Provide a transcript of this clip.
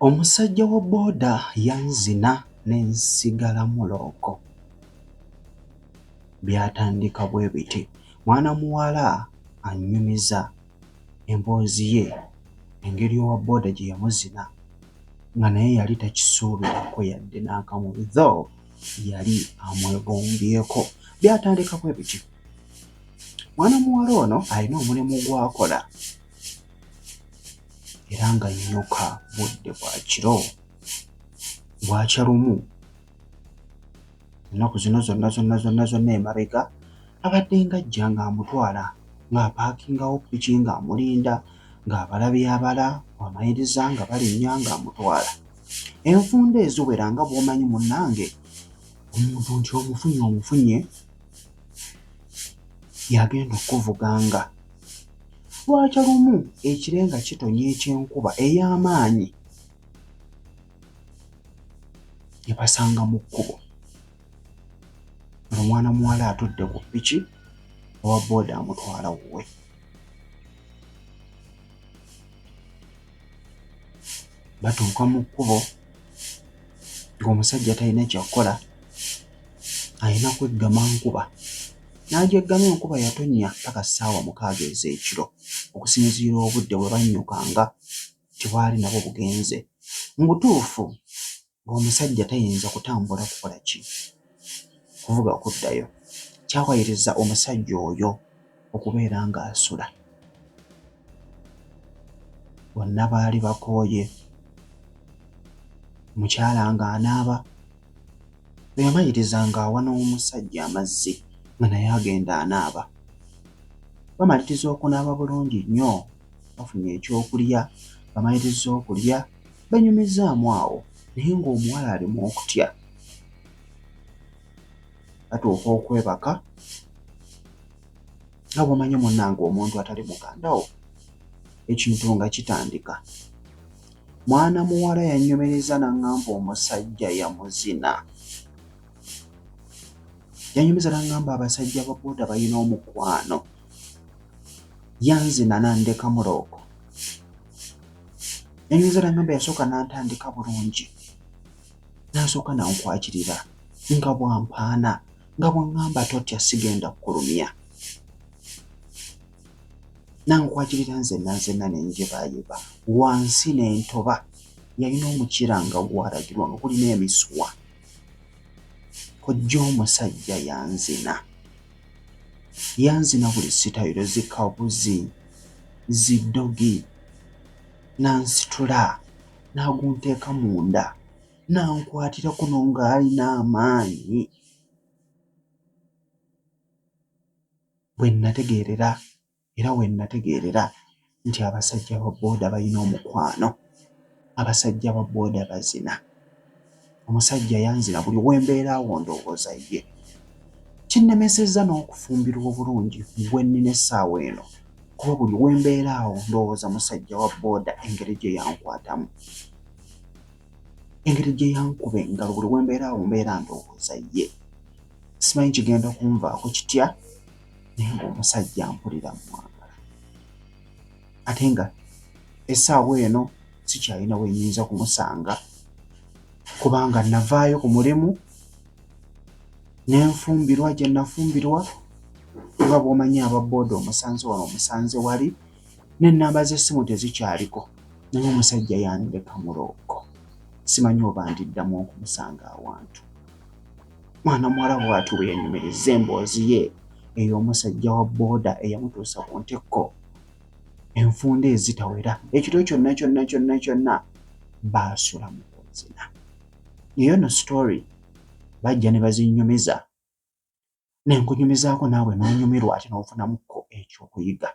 Omusajja wa Boda Yanzina n'ensigalamu looko byatandika bwe biti. Mwana muwala anyumiza emboozi ye engeri owa Boda gye yamuzina nga naye yali takisuubirako yadde n'akamu, though yali amwegombyeko. Byatandika bwe biti. Mwana muwala ono alina omulimu gw'akola era nga nnyuka budde bwa kiro bwakya lumu. Ennaku zino zonna emabega abadde ng'ajja ng'amutwala ng'apaakingawo ppiki ng'amulinda ng'abalabi abala amayiriza nga balinnya ng'amutwala. Enfunda eziwera nga bw'omanyi munnange omuntu nti omufunye yagenda okuvuganga. Bwakya lumu ekire nga kitonnya eky'enkuba ey'amaanyi ne basanga mu kkubo omwana muwala atudde ku ppiki owa Boda amutwala wuwe. Batuuka mu kkubo ng'omusajja talina kyakkola, alina kweggama nkuba. N'agyeggama enkuba yatonnya paka ssaawa 6 ez'ekiro okusinziira obudde bwe bannyukanga tibwali nabwo bugenze. Mu butuufu ng'omusajja tayinza kutambula kukola ki? Kuvuga kuddayo. Kyawayiriza omusajja oyo okubeera ng'asula. Bonna baali bakooye. Mukyala ng'anaaba bwe yamaliriza ng'awa n'omusajja amazzi nga naye agenda anaaba. Bamaliriza okunaaba bulungi nnyo, bafunye ekyokulya, bamaliriza okulya banyumizaamu awo, naye ng'omuwala alimu okutya. Batuuka okwebaka nga bw'omanyi munnange omuntu atali muganda wo ekintu nga kitandika. Mwana muwala yannyumiriza n'aŋŋamba omusajja yamuzina. Yannyumiza n'aŋŋamba abasajja ba Boda balina omukwano. Yanzina Nandekamu looko. Yannyumiza n'aŋŋamba yasooka n'antandika bulungi. N'asooka n'ankwakirira nga bwampaana nga bw'aŋŋamba totya sigenda kkulumya. N'ankwakirira nzenna n'enjebaayeba wansi n'entoba. Yalina omukira nga gw'alagirwa nga gulina emisuwa. Kojja omusajja yanzina buli sitayiro zikabuzi ziddogi n'ansitula n'agunteeka munda n'ankwatira kuno ng'alina amaanyi. Bwe nategeerera nti abasajja ba Boda balina omukwano, abasajja ba Boda bazina. Omusajja yanzina buli wembeeraawo ndowooza ye. Kinnemesezza n'okufumbirwa obulungi gwe nnina essaawa eno, kuba buli wembeeraawo ndowooza musajja wa Boda engeri gye yankwatamu, engeri gye yankuba engalo, buli wembeeraawo mbeera ndowooza ye. Simanyi kigenda kunvaako kitya, naye ng'omusajja mpulira mwagala. Ate nga essaawa eno sikyalina we nnyinza kumusanga kubanga navaayo ku mulimu n'enfumbirwa gye nafumbirwa nga bw'omanyi aba Boda omusanze wano omusanze wali, n'ennamba z'essimu tezikyaliko, naye omusajja Nandekamu looko. Simanyi oba ndiddamu okumusanga awantu. Mwana muwala bw'ati bwe yanyumiriza emboozi ye ey'omusajja wa Boda eyamutuusa ku ntikko. Enfunda ezitawera ekiro kyonna baasula mu kunzina. Eyo no story bajja ne bazinnyumiza, ne nkunyumizaako naawe n'onyumirwa ate n'ofunamukko ekyokuyiga.